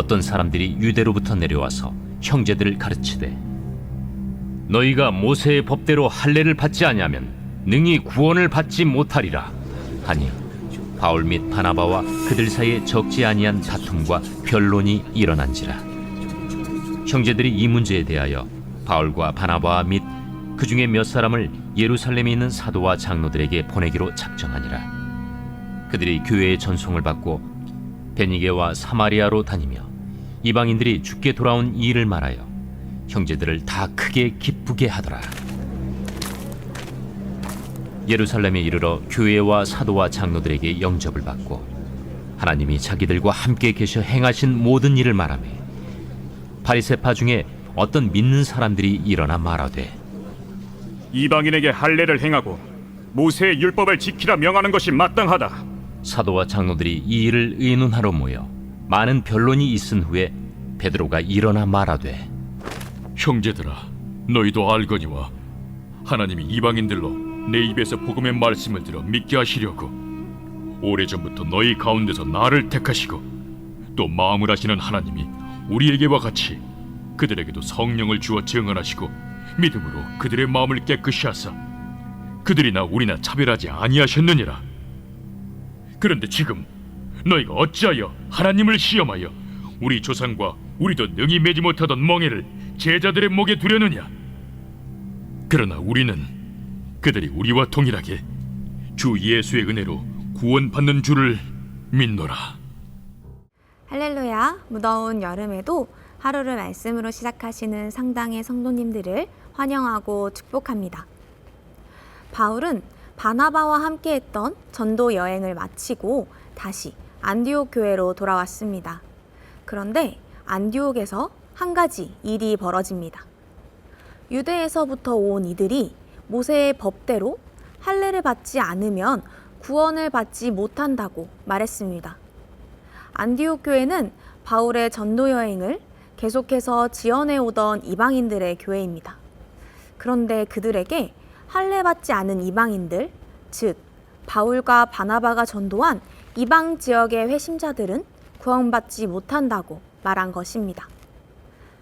어떤 사람들이 유대로부터 내려와서 형제들을 가르치되 너희가 모세의 법대로 할례를 받지 아니하면 능히 구원을 받지 못하리라 하니 바울 및 바나바와 그들 사이에 적지 아니한 다툼과 변론이 일어난지라. 형제들이 이 문제에 대하여 바울과 바나바 및 그 중에 몇 사람을 예루살렘에 있는 사도와 장로들에게 보내기로 작정하니라. 그들이 교회의 전송을 받고 베니게와 사마리아로 다니며 이방인들이 죽게 돌아온 이 일을 말하여 형제들을 다 크게 기쁘게 하더라. 예루살렘에 이르러 교회와 사도와 장로들에게 영접을 받고 하나님이 자기들과 함께 계셔 행하신 모든 일을 말하며 바리새파 중에 어떤 믿는 사람들이 일어나 말하되 이방인에게 할례를 행하고 모세의 율법을 지키라 명하는 것이 마땅하다. 사도와 장로들이 이 일을 의논하러 모여 많은 변론이 있은 후에 베드로가 일어나 말하되 형제들아, 너희도 알거니와 하나님이 이방인들로 내 입에서 복음의 말씀을 들어 믿게 하시려고 오래전부터 너희 가운데서 나를 택하시고 또 마음을 하시는 하나님이 우리에게와 같이 그들에게도 성령을 주어 증언하시고 믿음으로 그들의 마음을 깨끗이 하사 그들이나 우리나 차별하지 아니하셨느니라. 그런데 지금 너희가 어찌하여 하나님을 시험하여 우리 조상과 우리도 능히 매지 못하던 멍에를 제자들의 목에 두려느냐? 그러나 우리는 그들이 우리와 동일하게 주 예수의 은혜로 구원받는 줄을 믿노라. 할렐루야. 무더운 여름에도 하루를 말씀으로 시작하시는 상당의 성도님들을 환영하고 축복합니다. 바울은 바나바와 함께했던 전도 여행을 마치고 다시 안디옥 교회로 돌아왔습니다. 그런데 안디옥에서 한 가지 일이 벌어집니다. 유대에서부터 온 이들이 모세의 법대로 할례를 받지 않으면 구원을 받지 못한다고 말했습니다. 안디옥 교회는 바울의 전도 여행을 계속해서 지원해 오던 이방인들의 교회입니다. 그런데 그들에게 할례 받지 않은 이방인들, 즉 바울과 바나바가 전도한 이방 지역의 회심자들은 구원받지 못한다고 말한 것입니다.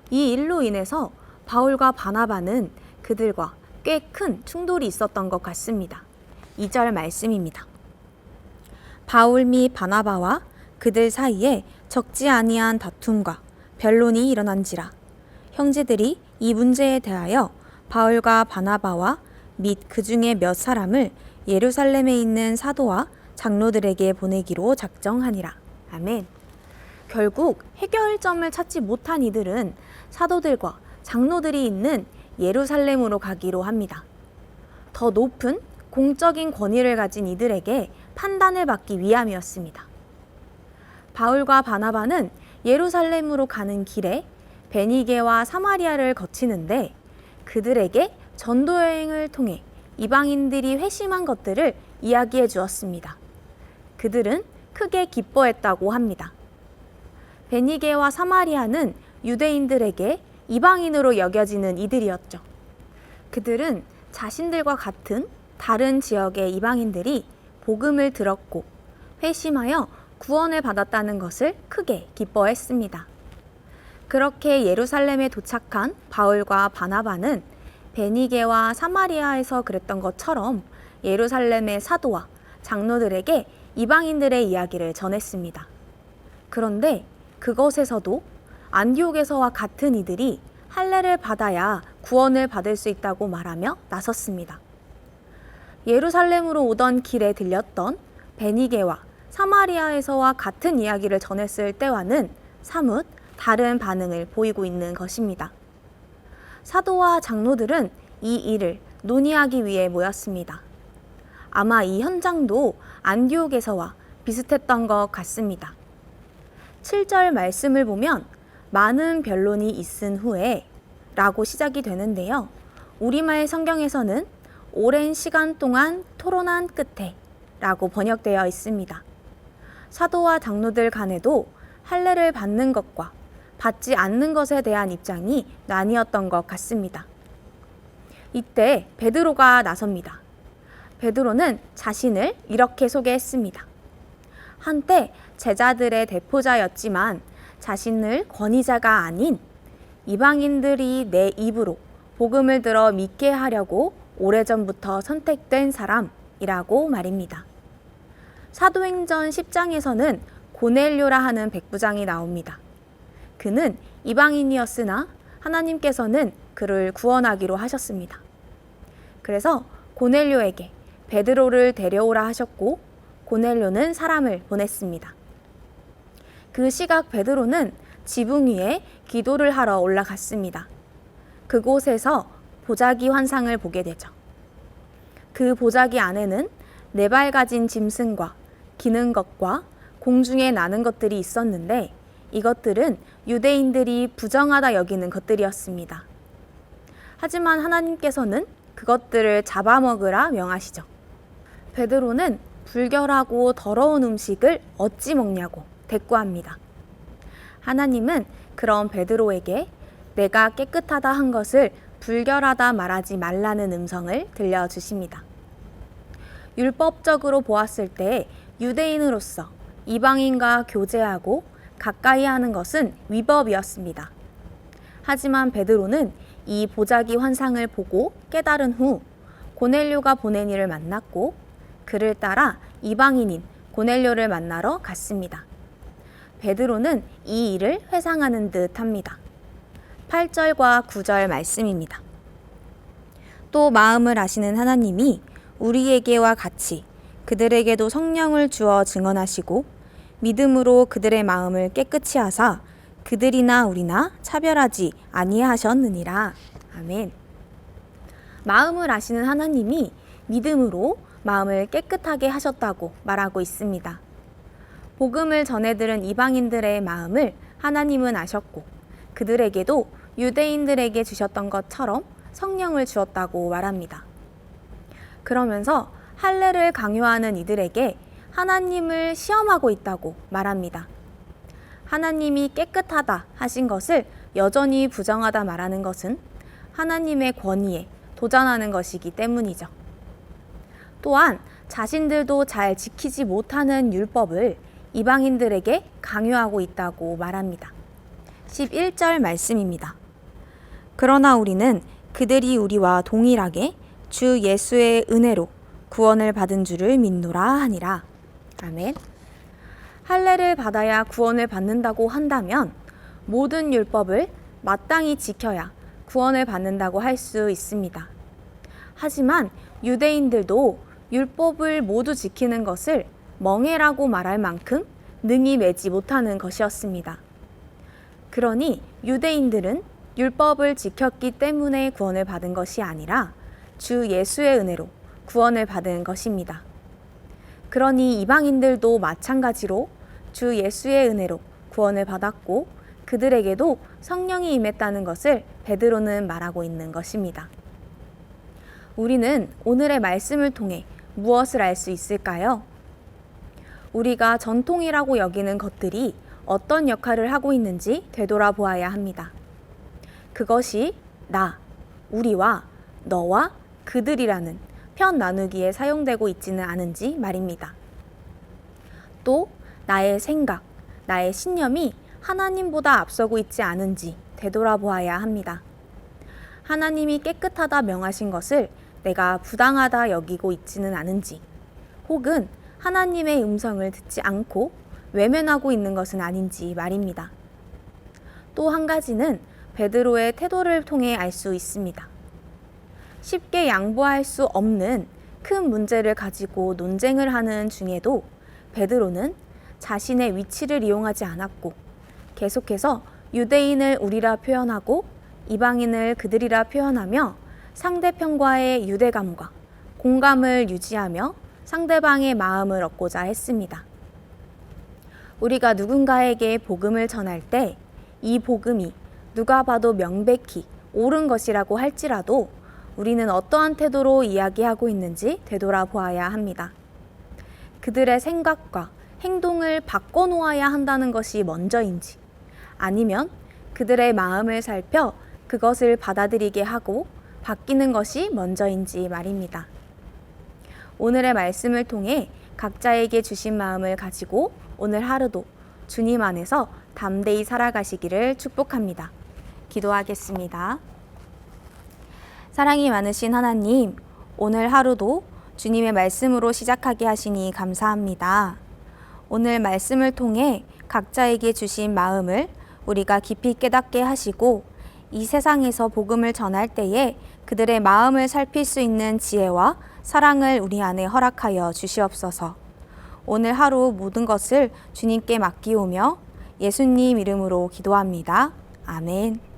이 일로 인해서 바울과 바나바는 그들과 꽤 큰 충돌이 있었던 것 같습니다. 2절 말씀입니다. 바울 및 바나바와 그들 사이에 적지 아니한 다툼과 변론이 일어난지라. 형제들이 이 문제에 대하여 바울과 바나바와 및 그 중에 몇 사람을 예루살렘에 있는 사도와 장로들에게 보내기로 작정하니라. 아멘. 결국 해결점을 찾지 못한 이들은 사도들과 장로들이 있는 예루살렘으로 가기로 합니다. 더 높은 공적인 권위를 가진 이들에게 판단을 받기 위함이었습니다. 바울과 바나바는 예루살렘으로 가는 길에 베니게와 사마리아를 거치는데 그들에게 전도 여행을 통해 이방인들이 회심한 것들을 이야기해 주었습니다. 그들은 크게 기뻐했다고 합니다. 베니게와 사마리아는 유대인들에게 이방인으로 여겨지는 이들이었죠. 그들은 자신들과 같은 다른 지역의 이방인들이 복음을 들었고 회심하여 구원을 받았다는 것을 크게 기뻐했습니다. 그렇게 예루살렘에 도착한 바울과 바나바는 베니게와 사마리아에서 그랬던 것처럼 예루살렘의 사도와 장로들에게 이방인들의 이야기를 전했습니다. 그런데 그것에서도 안디옥에서와 같은 이들이 할례를 받아야 구원을 받을 수 있다고 말하며 나섰습니다. 예루살렘으로 오던 길에 들렸던 베니게와 사마리아에서와 같은 이야기를 전했을 때와는 사뭇 다른 반응을 보이고 있는 것입니다. 사도와 장로들은 이 일을 논의하기 위해 모였습니다. 아마 이 현장도 안디옥에서와 비슷했던 것 같습니다. 7절 말씀을 보면 많은 변론이 있은 후에 라고 시작이 되는데요. 우리말 성경에서는 오랜 시간 동안 토론한 끝에 라고 번역되어 있습니다. 사도와 장로들 간에도 할례를 받는 것과 받지 않는 것에 대한 입장이 나뉘었던 것 같습니다. 이때 베드로가 나섭니다. 베드로는 자신을 이렇게 소개했습니다. 한때 제자들의 대표자였지만 자신을 권위자가 아닌 이방인들이 내 입으로 복음을 들어 믿게 하려고 오래전부터 선택된 사람이라고 말입니다. 사도행전 10장에서는 고넬료라 하는 백부장이 나옵니다. 그는 이방인이었으나 하나님께서는 그를 구원하기로 하셨습니다. 그래서 고넬료에게 베드로를 데려오라 하셨고 고넬료는 사람을 보냈습니다. 그 시각 베드로는 지붕 위에 기도를 하러 올라갔습니다. 그곳에서 보자기 환상을 보게 되죠. 그 보자기 안에는 4발 가진 짐승과 기는 것과 공중에 나는 것들이 있었는데 이것들은 유대인들이 부정하다 여기는 것들이었습니다. 하지만 하나님께서는 그것들을 잡아먹으라 명하시죠. 베드로는 불결하고 더러운 음식을 어찌 먹냐고 대꾸합니다. 하나님은 그런 베드로에게 내가 깨끗하다 한 것을 불결하다 말하지 말라는 음성을 들려주십니다. 율법적으로 보았을 때 유대인으로서 이방인과 교제하고 가까이 하는 것은 위법이었습니다. 하지만 베드로는 이 보자기 환상을 보고 깨달은 후 고넬료가 보낸 이를 만났고 그를 따라 이방인인 고넬료를 만나러 갔습니다. 베드로는 이 일을 회상하는 듯 합니다. 8절과 9절 말씀입니다. 또 마음을 아시는 하나님이 우리에게와 같이 그들에게도 성령을 주어 증언하시고 믿음으로 그들의 마음을 깨끗이 하사 그들이나 우리나 차별하지 아니하셨느니라. 아멘. 마음을 아시는 하나님이 믿음으로 마음을 깨끗하게 하셨다고 말하고 있습니다. 복음을 전해들은 이방인들의 마음을 하나님은 아셨고 그들에게도 유대인들에게 주셨던 것처럼 성령을 주었다고 말합니다. 그러면서 할례를 강요하는 이들에게 하나님을 시험하고 있다고 말합니다. 하나님이 깨끗하다 하신 것을 여전히 부정하다 말하는 것은 하나님의 권위에 도전하는 것이기 때문이죠. 또한 자신들도 잘 지키지 못하는 율법을 이방인들에게 강요하고 있다고 말합니다. 11절 말씀입니다. 그러나 우리는 그들이 우리와 동일하게 주 예수의 은혜로 구원을 받은 줄을 믿노라 하니라. 아멘. 할례를 받아야 구원을 받는다고 한다면 모든 율법을 마땅히 지켜야 구원을 받는다고 할 수 있습니다. 하지만 유대인들도 율법을 모두 지키는 것을 멍해라고 말할 만큼 능히 매지 못하는 것이었습니다. 그러니 유대인들은 율법을 지켰기 때문에 구원을 받은 것이 아니라 주 예수의 은혜로 구원을 받은 것입니다. 그러니 이방인들도 마찬가지로 주 예수의 은혜로 구원을 받았고 그들에게도 성령이 임했다는 것을 베드로는 말하고 있는 것입니다. 우리는 오늘의 말씀을 통해 무엇을 알 수 있을까요? 우리가 전통이라고 여기는 것들이 어떤 역할을 하고 있는지 되돌아보아야 합니다. 그것이 나, 우리와 너와 그들이라는 편 나누기에 사용되고 있지는 않은지 말입니다. 또 나의 생각, 나의 신념이 하나님보다 앞서고 있지 않은지 되돌아보아야 합니다. 하나님이 깨끗하다 명하신 것을 내가 부당하다 여기고 있지는 않은지, 혹은 하나님의 음성을 듣지 않고 외면하고 있는 것은 아닌지 말입니다. 또 한 가지는 베드로의 태도를 통해 알 수 있습니다. 쉽게 양보할 수 없는 큰 문제를 가지고 논쟁을 하는 중에도 베드로는 자신의 위치를 이용하지 않았고 계속해서 유대인을 우리라 표현하고 이방인을 그들이라 표현하며 상대편과의 유대감과 공감을 유지하며 상대방의 마음을 얻고자 했습니다. 우리가 누군가에게 복음을 전할 때 이 복음이 누가 봐도 명백히 옳은 것이라고 할지라도 우리는 어떠한 태도로 이야기하고 있는지 되돌아보아야 합니다. 그들의 생각과 행동을 바꿔놓아야 한다는 것이 먼저인지, 아니면 그들의 마음을 살펴 그것을 받아들이게 하고 바뀌는 것이 먼저인지 말입니다. 오늘의 말씀을 통해 각자에게 주신 마음을 가지고 오늘 하루도 주님 안에서 담대히 살아가시기를 축복합니다. 기도하겠습니다. 사랑이 많으신 하나님, 오늘 하루도 주님의 말씀으로 시작하게 하시니 감사합니다. 오늘 말씀을 통해 각자에게 주신 마음을 우리가 깊이 깨닫게 하시고 이 세상에서 복음을 전할 때에 그들의 마음을 살필 수 있는 지혜와 사랑을 우리 안에 허락하여 주시옵소서. 오늘 하루 모든 것을 주님께 맡기오며 예수님 이름으로 기도합니다. 아멘.